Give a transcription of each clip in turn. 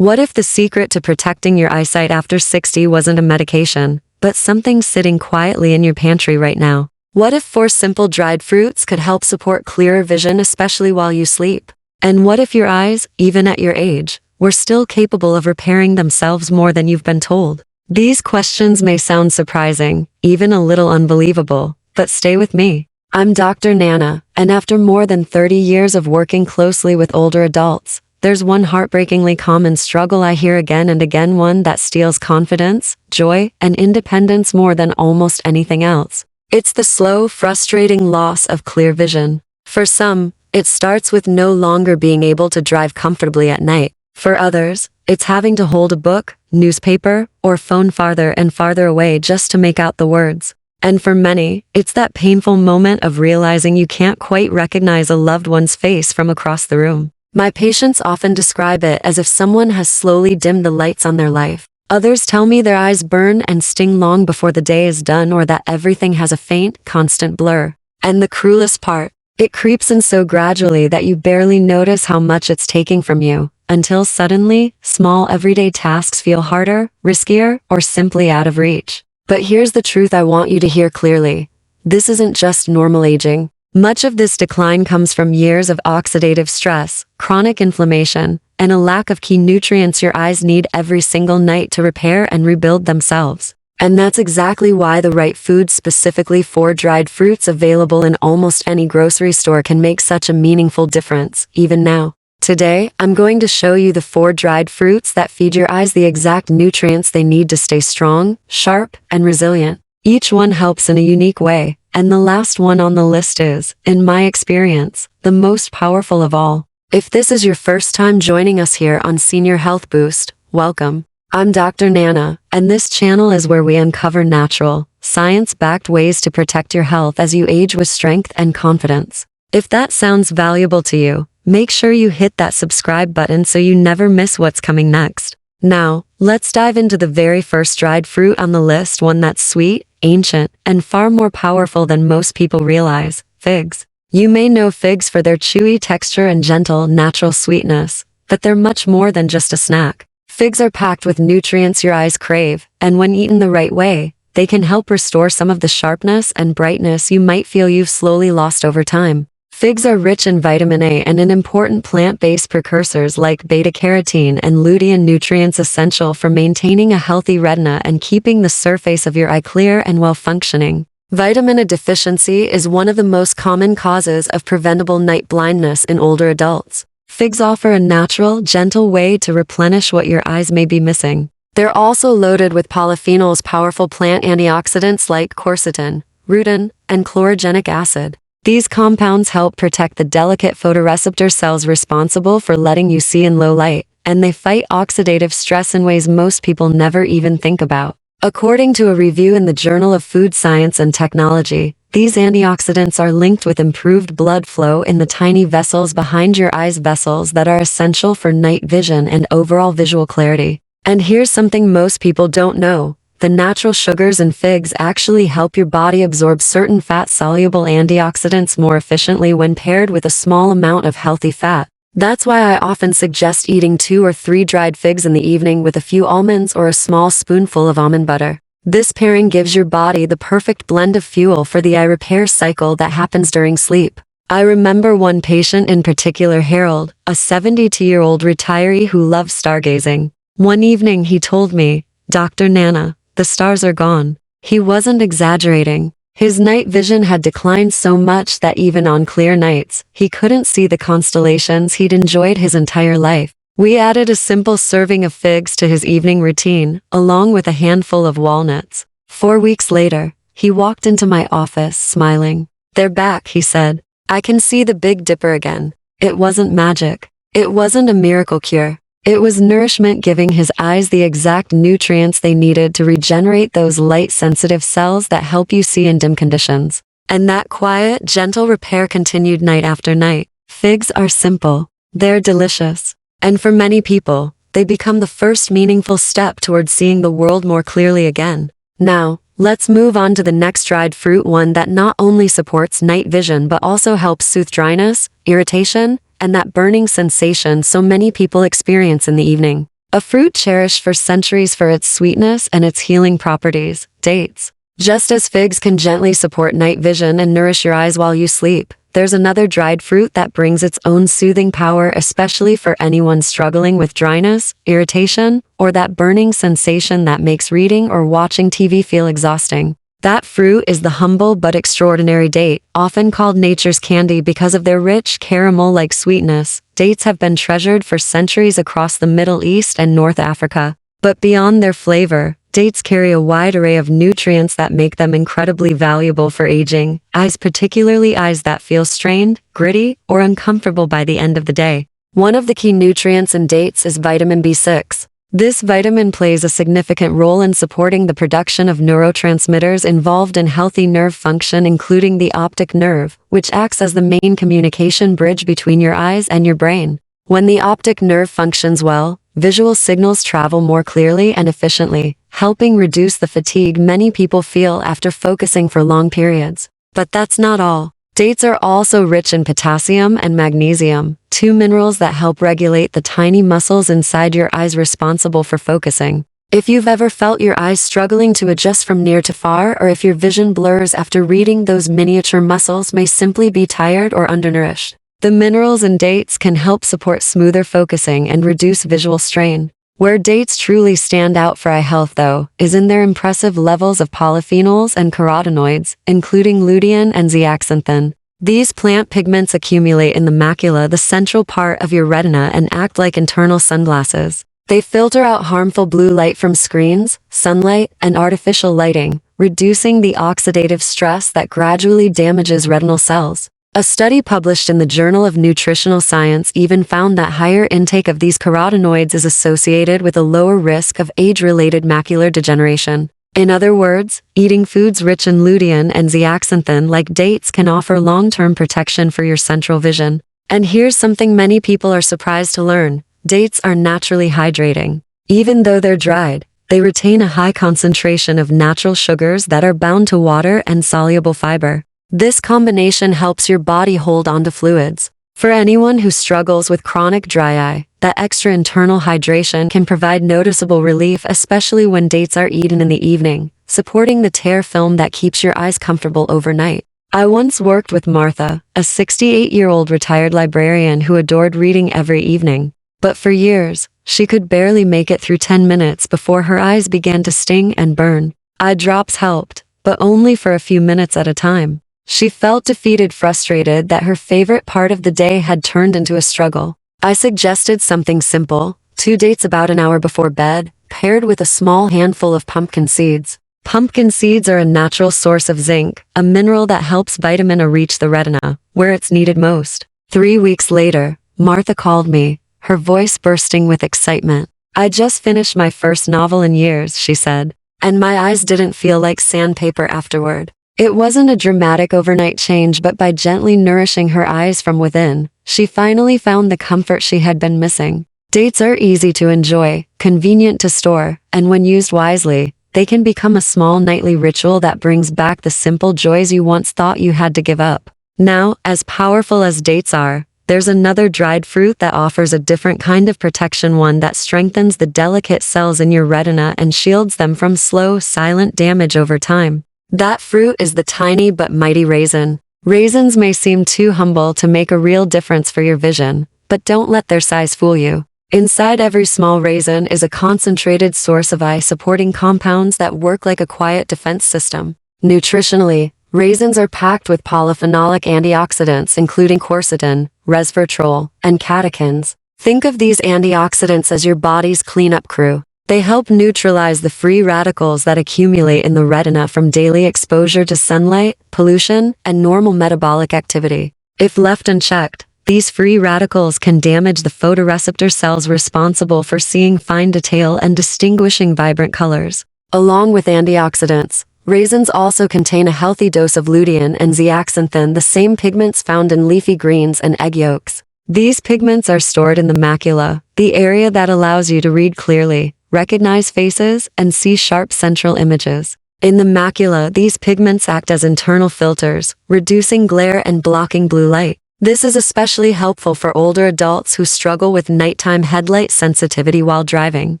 What if the secret to protecting your eyesight after 60 wasn't a medication, but something sitting quietly in your pantry right now? What if 4 simple dried fruits could help support clearer vision, especially while you sleep? And what if your eyes, even at your age, were still capable of repairing themselves more than you've been told? These questions may sound surprising, even a little unbelievable, but stay with me. I'm Dr. Nana, and after more than 30 years of working closely with older adults, there's one heartbreakingly common struggle I hear again and again, one that steals confidence, joy, and independence more than almost anything else. It's the slow, frustrating loss of clear vision. For some, it starts with no longer being able to drive comfortably at night. For others, it's having to hold a book, newspaper, or phone farther and farther away just to make out the words. And for many, it's that painful moment of realizing you can't quite recognize a loved one's face from across the room. My patients often describe it as if someone has slowly dimmed the lights on their life. Others tell me their eyes burn and sting long before the day is done, or that everything has a faint, constant blur. And the cruelest part, it creeps in so gradually that you barely notice how much it's taking from you, until suddenly, small everyday tasks feel harder, riskier, or simply out of reach. But here's the truth I want you to hear clearly. This isn't just normal aging. Much of this decline comes from years of oxidative stress, chronic inflammation, and a lack of key nutrients your eyes need every single night to repair and rebuild themselves. And that's exactly why the right food, specifically 4 dried fruits available in almost any grocery store, can make such a meaningful difference, even now. Today, I'm going to show you the 4 dried fruits that feed your eyes the exact nutrients they need to stay strong, sharp, and resilient. Each one helps in a unique way, and the last one on the list is, in my experience, the most powerful of all. If this is your first time joining us here on Senior Health Boost, welcome. I'm Dr. Nana, and this channel is where we uncover natural, science-backed ways to protect your health as you age with strength and confidence. If that sounds valuable to you, make sure you hit that subscribe button so you never miss what's coming next. Now, let's dive into the very first dried fruit on the list, one that's sweet, ancient, and far more powerful than most people realize: figs. You may know figs for their chewy texture and gentle, natural sweetness, but they're much more than just a snack. Figs are packed with nutrients your eyes crave, and when eaten the right way, they can help restore some of the sharpness and brightness you might feel you've slowly lost over time. Figs are rich in vitamin A and in important plant-based precursors like beta-carotene and lutein, nutrients essential for maintaining a healthy retina and keeping the surface of your eye clear and well-functioning. Vitamin A deficiency is one of the most common causes of preventable night blindness in older adults. Figs offer a natural, gentle way to replenish what your eyes may be missing. They're also loaded with polyphenols, powerful plant antioxidants like quercetin, rutin, and chlorogenic acid. These compounds help protect the delicate photoreceptor cells responsible for letting you see in low light, and they fight oxidative stress in ways most people never even think about. According to a review in the Journal of Food Science and Technology, these antioxidants are linked with improved blood flow in the tiny vessels behind your eyes, vessels that are essential for night vision and overall visual clarity. And here's something most people don't know. The natural sugars in figs actually help your body absorb certain fat-soluble antioxidants more efficiently when paired with a small amount of healthy fat. That's why I often suggest eating 2 or 3 dried figs in the evening with a few almonds or a small spoonful of almond butter. This pairing gives your body the perfect blend of fuel for the eye repair cycle that happens during sleep. I remember one patient in particular, Harold, a 72-year-old retiree who loves stargazing. One evening he told me, "Dr. Nana, the stars are gone." He wasn't exaggerating. His night vision had declined so much that even on clear nights, he couldn't see the constellations he'd enjoyed his entire life. We added a simple serving of figs to his evening routine, along with a handful of walnuts. 4 weeks later, he walked into my office smiling. "They're back," he said. "I can see the Big Dipper again." It wasn't magic. It wasn't a miracle cure. It was nourishment, giving his eyes the exact nutrients they needed to regenerate those light-sensitive cells that help you see in dim conditions. And that quiet, gentle repair continued night after night. Figs are simple. They're delicious. And for many people, they become the first meaningful step towards seeing the world more clearly again. Now, let's move on to the next dried fruit, one that not only supports night vision but also helps soothe dryness, irritation, and that burning sensation so many people experience in the evening. A fruit cherished for centuries for its sweetness and its healing properties, dates. Just as figs can gently support night vision and nourish your eyes while you sleep, there's another dried fruit that brings its own soothing power, especially for anyone struggling with dryness, irritation, or that burning sensation that makes reading or watching TV feel exhausting. That fruit is the humble but extraordinary date, often called nature's candy because of their rich, caramel-like sweetness. Dates have been treasured for centuries across the Middle East and North Africa. But beyond their flavor, dates carry a wide array of nutrients that make them incredibly valuable for aging eyes, particularly eyes that feel strained, gritty, or uncomfortable by the end of the day. One of the key nutrients in dates is vitamin B6. This vitamin plays a significant role in supporting the production of neurotransmitters involved in healthy nerve function, including the optic nerve, which acts as the main communication bridge between your eyes and your brain. When the optic nerve functions well, visual signals travel more clearly and efficiently, helping reduce the fatigue many people feel after focusing for long periods. But that's not all. Dates are also rich in potassium and magnesium, two minerals that help regulate the tiny muscles inside your eyes responsible for focusing. If you've ever felt your eyes struggling to adjust from near to far, or if your vision blurs after reading, those miniature muscles may simply be tired or undernourished. The minerals in dates can help support smoother focusing and reduce visual strain. Where dates truly stand out for eye health, though, is in their impressive levels of polyphenols and carotenoids, including lutein and zeaxanthin. These plant pigments accumulate in the macula, the central part of your retina, and act like internal sunglasses. They filter out harmful blue light from screens, sunlight, and artificial lighting, reducing the oxidative stress that gradually damages retinal cells. A study published in the Journal of Nutritional Science even found that higher intake of these carotenoids is associated with a lower risk of age-related macular degeneration. In other words, eating foods rich in lutein and zeaxanthin like dates can offer long-term protection for your central vision. And here's something many people are surprised to learn: dates are naturally hydrating. Even though they're dried, they retain a high concentration of natural sugars that are bound to water and soluble fiber. This combination helps your body hold onto fluids. For anyone who struggles with chronic dry eye, that extra internal hydration can provide noticeable relief, especially when dates are eaten in the evening, supporting the tear film that keeps your eyes comfortable overnight. I once worked with Martha, a 68-year-old retired librarian who adored reading every evening. But for years, she could barely make it through 10 minutes before her eyes began to sting and burn. Eye drops helped, but only for a few minutes at a time. She felt defeated, frustrated that her favorite part of the day had turned into a struggle. I suggested something simple: 2 dates about an hour before bed, paired with a small handful of pumpkin seeds. Pumpkin seeds are a natural source of zinc, a mineral that helps vitamin A reach the retina, where it's needed most. 3 weeks later, Martha called me, her voice bursting with excitement. "I just finished my first novel in years," she said, "and my eyes didn't feel like sandpaper afterward." It wasn't a dramatic overnight change, but by gently nourishing her eyes from within, she finally found the comfort she had been missing. Dates are easy to enjoy, convenient to store, and when used wisely, they can become a small nightly ritual that brings back the simple joys you once thought you had to give up. Now, as powerful as dates are, there's another dried fruit that offers a different kind of protection, one that strengthens the delicate cells in your retina and shields them from slow, silent damage over time. That fruit is the tiny but mighty raisin. Raisins may seem too humble to make a real difference for your vision, but don't let their size fool you. Inside every small raisin is a concentrated source of eye-supporting compounds that work like a quiet defense system. Nutritionally, raisins are packed with polyphenolic antioxidants including quercetin, resveratrol, and catechins. Think of these antioxidants as your body's cleanup crew. They help neutralize the free radicals that accumulate in the retina from daily exposure to sunlight, pollution, and normal metabolic activity. If left unchecked, these free radicals can damage the photoreceptor cells responsible for seeing fine detail and distinguishing vibrant colors. Along with antioxidants, raisins also contain a healthy dose of lutein and zeaxanthin, the same pigments found in leafy greens and egg yolks. These pigments are stored in the macula, the area that allows you to read clearly, recognize faces, and see sharp central images. In the macula, these pigments act as internal filters, reducing glare and blocking blue light. This is especially helpful for older adults who struggle with nighttime headlight sensitivity while driving.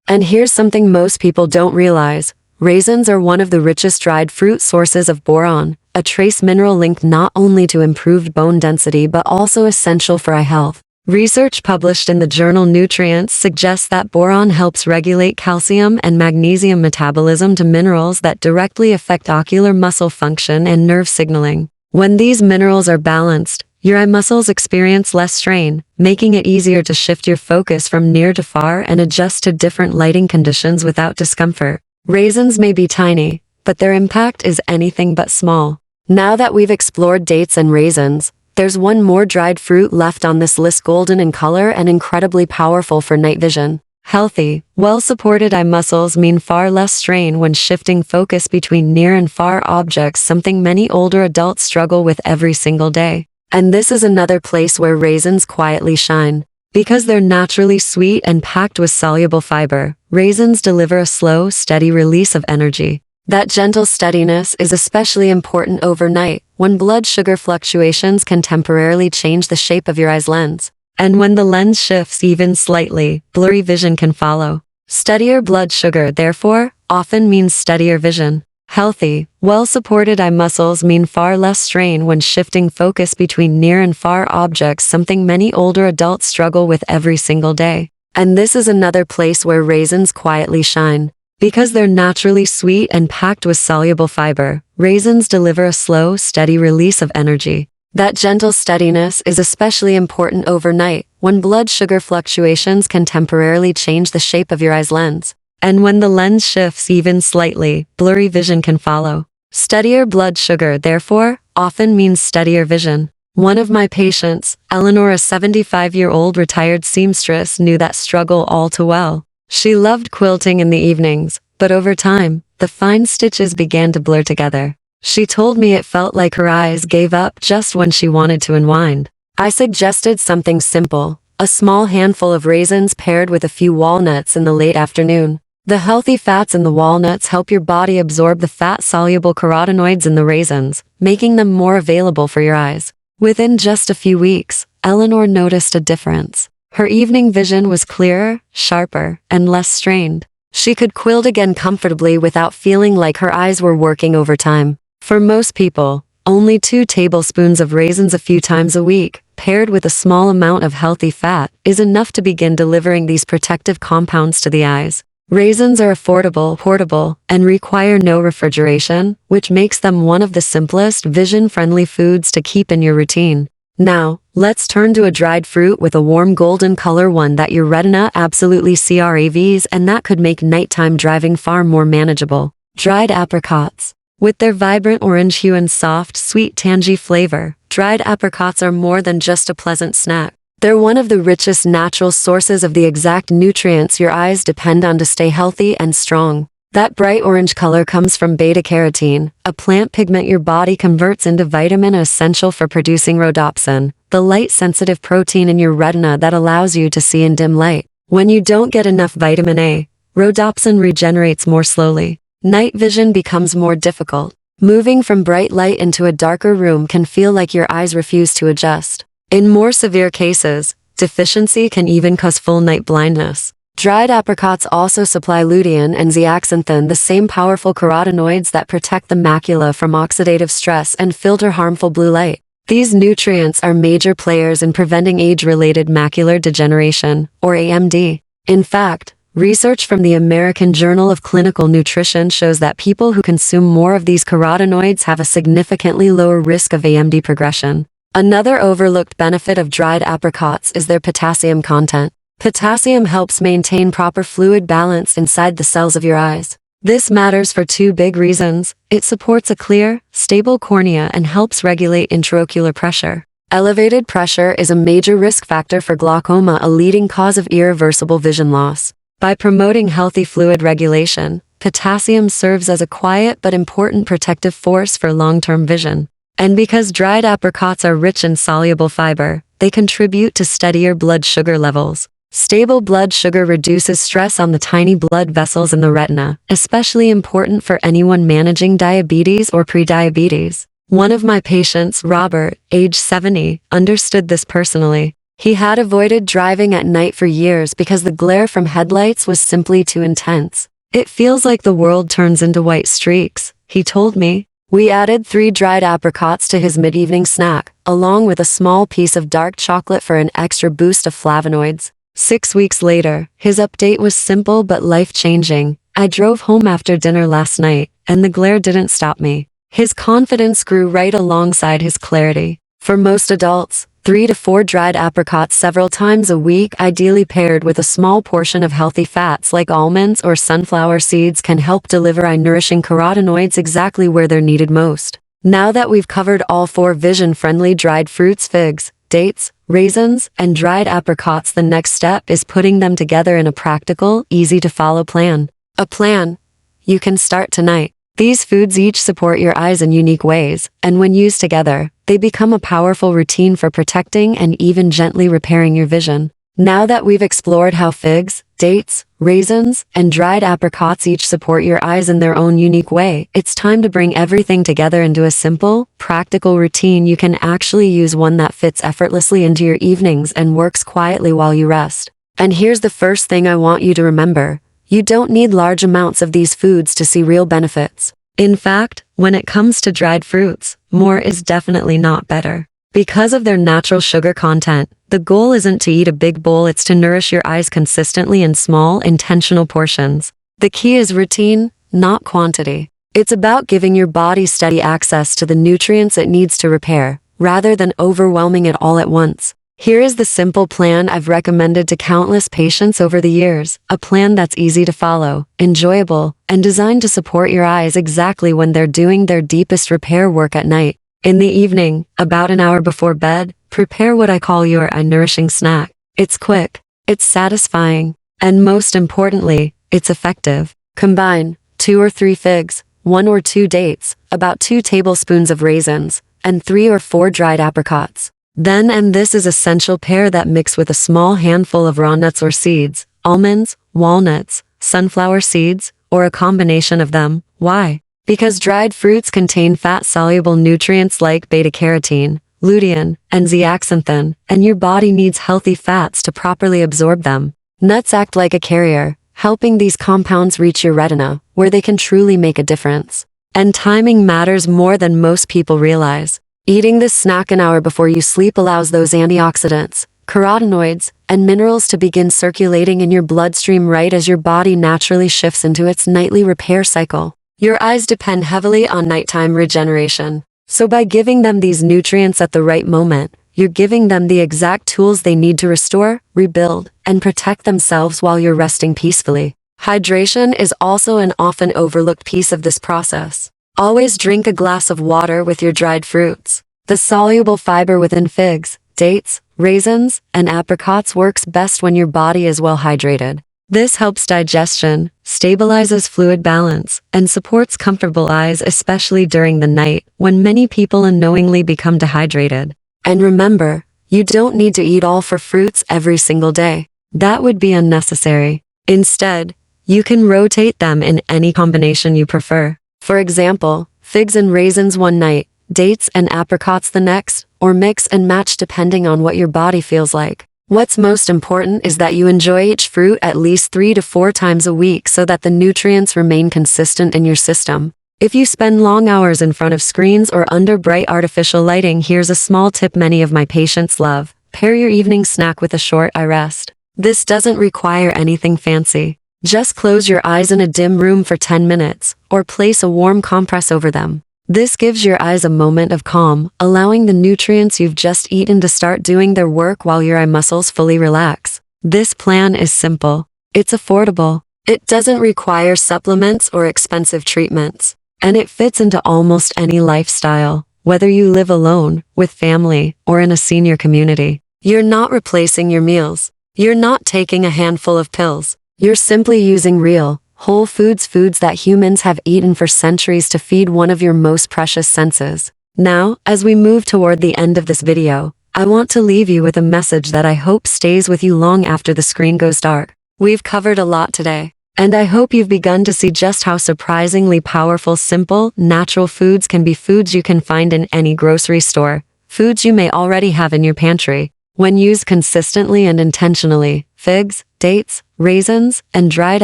And here's something most people don't realize. Raisins are one of the richest dried fruit sources of boron, a trace mineral linked not only to improved bone density but also essential for eye health. Research published in the journal Nutrients suggests that boron helps regulate calcium and magnesium metabolism to minerals that directly affect ocular muscle function and nerve signaling. When these minerals are balanced, your eye muscles experience less strain, making it easier to shift your focus from near to far and adjust to different lighting conditions without discomfort. Raisins may be tiny, but their impact is anything but small. Now that we've explored dates and raisins, there's one more dried fruit left on this list, golden in color and incredibly powerful for night vision. Healthy, well-supported eye muscles mean far less strain when shifting focus between near and far objects, something many older adults struggle with every single day. And this is another place where raisins quietly shine. Because they're naturally sweet and packed with soluble fiber, raisins deliver a slow, steady release of energy. That gentle steadiness is especially important overnight, when blood sugar fluctuations can temporarily change the shape of your eye's lens. And when the lens shifts even slightly, blurry vision can follow. Steadier blood sugar, therefore, often means steadier vision. Healthy, well-supported eye muscles mean far less strain when shifting focus between near and far objects, something many older adults struggle with every single day. And this is another place where raisins quietly shine. Because they're naturally sweet and packed with soluble fiber, raisins deliver a slow, steady release of energy. That gentle steadiness is especially important overnight, when blood sugar fluctuations can temporarily change the shape of your eye's lens. And when the lens shifts even slightly, blurry vision can follow. Steadier blood sugar, therefore, often means steadier vision. One of my patients, Eleanor, a 75-year-old retired seamstress, knew that struggle all too well. She loved quilting in the evenings, but over time, the fine stitches began to blur together. She told me it felt like her eyes gave up just when she wanted to unwind. I suggested something simple, a small handful of raisins paired with a few walnuts in the late afternoon. The healthy fats in the walnuts help your body absorb the fat-soluble carotenoids in the raisins, making them more available for your eyes. Within just a few weeks, Eleanor noticed a difference. Her evening vision was clearer, sharper, and less strained. She could quilt again comfortably without feeling like her eyes were working overtime. For most people, only 2 tablespoons of raisins a few times a week, paired with a small amount of healthy fat, is enough to begin delivering these protective compounds to the eyes. Raisins are affordable, portable, and require no refrigeration, which makes them one of the simplest, vision-friendly foods to keep in your routine. Now, let's turn to a dried fruit with a warm golden color, one that your retina absolutely craves and that could make nighttime driving far more manageable. Dried apricots. With their vibrant orange hue and soft, sweet tangy flavor, dried apricots are more than just a pleasant snack. They're one of the richest natural sources of the exact nutrients your eyes depend on to stay healthy and strong. That bright orange color comes from beta-carotene, a plant pigment your body converts into vitamin A, essential for producing rhodopsin, the light-sensitive protein in your retina that allows you to see in dim light. When you don't get enough vitamin A, rhodopsin regenerates more slowly. Night vision becomes more difficult. Moving from bright light into a darker room can feel like your eyes refuse to adjust. In more severe cases, deficiency can even cause full night blindness. Dried apricots also supply lutein and zeaxanthin, the same powerful carotenoids that protect the macula from oxidative stress and filter harmful blue light. These nutrients are major players in preventing age-related macular degeneration, or AMD. In fact, research from the American Journal of Clinical Nutrition shows that people who consume more of these carotenoids have a significantly lower risk of AMD progression. Another overlooked benefit of dried apricots is their potassium content. Potassium helps maintain proper fluid balance inside the cells of your eyes. This matters for 2 big reasons. It supports a clear, stable cornea and helps regulate intraocular pressure. Elevated pressure is a major risk factor for glaucoma, a leading cause of irreversible vision loss. By promoting healthy fluid regulation, potassium serves as a quiet but important protective force for long-term vision. And because dried apricots are rich in soluble fiber, they contribute to steadier blood sugar levels. Stable blood sugar reduces stress on the tiny blood vessels in the retina, especially important for anyone managing diabetes or prediabetes. One of my patients, Robert, age 70, understood this personally. He had avoided driving at night for years because the glare from headlights was simply too intense. It feels like the world turns into white streaks, he told me. We added 3 dried apricots to his mid-evening snack, along with a small piece of dark chocolate for an extra boost of flavonoids. 6 weeks later, his update was simple but life-changing. I drove home after dinner last night, and the glare didn't stop me. His confidence grew right alongside his clarity. For most adults, 3 to 4 dried apricots several times a week, ideally paired with a small portion of healthy fats like almonds or sunflower seeds, can help deliver eye-nourishing carotenoids exactly where they're needed most. Now that we've covered all 4 vision-friendly dried fruits, figs, dates, raisins, and dried apricots, the next step is putting them together in a practical, easy-to-follow plan. A plan you can start tonight. These foods each support your eyes in unique ways, and when used together, they become a powerful routine for protecting and even gently repairing your vision. Now that we've explored how figs, dates, raisins, and dried apricots each support your eyes in their own unique way, it's time to bring everything together into a simple, practical routine you can actually use, one that fits effortlessly into your evenings and works quietly while you rest. And here's the first thing I want you to remember. You don't need large amounts of these foods to see real benefits. In fact, when it comes to dried fruits, more is definitely not better. Because of their natural sugar content, the goal isn't to eat a big bowl, it's to nourish your eyes consistently in small, intentional portions. The key is routine, not quantity. It's about giving your body steady access to the nutrients it needs to repair, rather than overwhelming it all at once. Here is the simple plan I've recommended to countless patients over the years, a plan that's easy to follow, enjoyable, and designed to support your eyes exactly when they're doing their deepest repair work at night. In the evening, about an hour before bed, prepare what I call your eye-nourishing snack. It's quick, it's satisfying, and most importantly, it's effective. Combine 2 or 3 figs, 1 or 2 dates, about 2 tablespoons of raisins, and 3 or 4 dried apricots. Then, and this is essential, pair that mix with a small handful of raw nuts or seeds, almonds, walnuts, sunflower seeds, or a combination of them. Why? Because dried fruits contain fat-soluble nutrients like beta-carotene, lutein, and zeaxanthin, and your body needs healthy fats to properly absorb them. Nuts act like a carrier, helping these compounds reach your retina, where they can truly make a difference. And timing matters more than most people realize. Eating this snack an hour before you sleep allows those antioxidants, carotenoids, and minerals to begin circulating in your bloodstream right as your body naturally shifts into its nightly repair cycle. Your eyes depend heavily on nighttime regeneration, so by giving them these nutrients at the right moment, you're giving them the exact tools they need to restore, rebuild, and protect themselves while you're resting peacefully. Hydration is also an often overlooked piece of this process. Always drink a glass of water with your dried fruits. The soluble fiber within figs, dates, raisins, and apricots works best when your body is well hydrated. This helps digestion, stabilizes fluid balance, and supports comfortable eyes, especially during the night when many people unknowingly become dehydrated. And remember, you don't need to eat all 4 fruits every single day. That would be unnecessary. Instead, you can rotate them in any combination you prefer. For example, figs and raisins one night, dates and apricots the next, or mix and match depending on what your body feels like. What's most important is that you enjoy each fruit at least 3 to 4 times a week so that the nutrients remain consistent in your system. If you spend long hours in front of screens or under bright artificial lighting, here's a small tip many of my patients love. Pair your evening snack with a short eye rest. This doesn't require anything fancy. Just close your eyes in a dim room for 10 minutes, or place a warm compress over them. This gives your eyes a moment of calm, allowing the nutrients you've just eaten to start doing their work while your eye muscles fully relax. This plan is simple. It's affordable. It doesn't require supplements or expensive treatments. And it fits into almost any lifestyle, whether you live alone, with family, or in a senior community. You're not replacing your meals. You're not taking a handful of pills. You're simply using real, whole foods that humans have eaten for centuries to feed one of your most precious senses. Now, as we move toward the end of this video, I want to leave you with a message that I hope stays with you long after the screen goes dark. We've covered a lot today, And I hope you've begun to see just how surprisingly powerful simple, natural foods can be, foods you can find in any grocery store, foods you may already have in your pantry. When used consistently and intentionally, figs, dates, raisins, and dried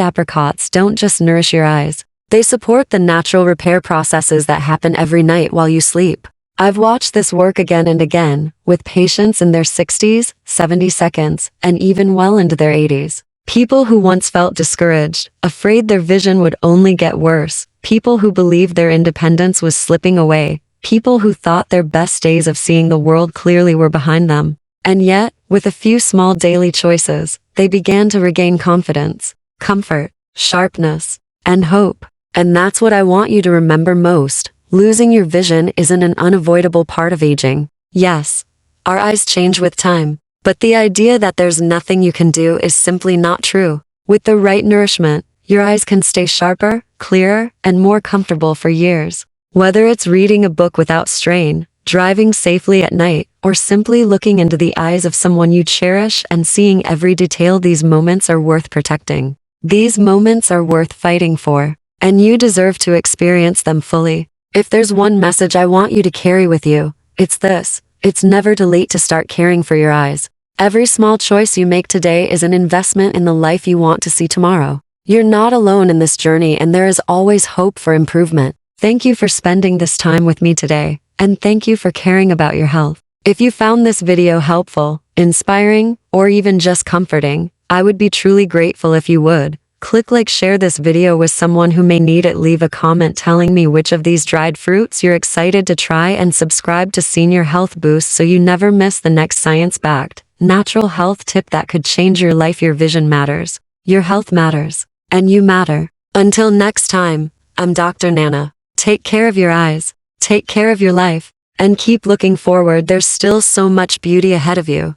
apricots don't just nourish your eyes. They support the natural repair processes that happen every night while you sleep. I've watched this work again and again, with patients in their 60s, 70s, and even well into their 80s. People who once felt discouraged, afraid their vision would only get worse, people who believed their independence was slipping away, people who thought their best days of seeing the world clearly were behind them. And yet, with a few small daily choices, they began to regain confidence, comfort, sharpness, and hope. And that's what I want you to remember most. Losing your vision isn't an unavoidable part of aging. Yes, our eyes change with time, but the idea that there's nothing you can do is simply not true. With the right nourishment, your eyes can stay sharper, clearer, and more comfortable for years. Whether it's reading a book without strain, driving safely at night, or simply looking into the eyes of someone you cherish and seeing every detail, these moments are worth protecting. These moments are worth fighting for, and you deserve to experience them fully. If there's one message I want you to carry with you, it's this: it's never too late to start caring for your eyes. Every small choice you make today is an investment in the life you want to see tomorrow. You're not alone in this journey, and there is always hope for improvement. Thank you for spending this time with me today, and thank you for caring about your health. If you found this video helpful, inspiring, or even just comforting, I would be truly grateful if you would. Click like, share this video with someone who may need it, leave a comment telling me which of these dried fruits you're excited to try, and subscribe to Senior Health Boost so you never miss the next science-backed, natural health tip that could change your life. Your vision matters, your health matters, and you matter. Until next time, I'm Dr. Nana. Take care of your eyes, take care of your life, and keep looking forward. There's still so much beauty ahead of you.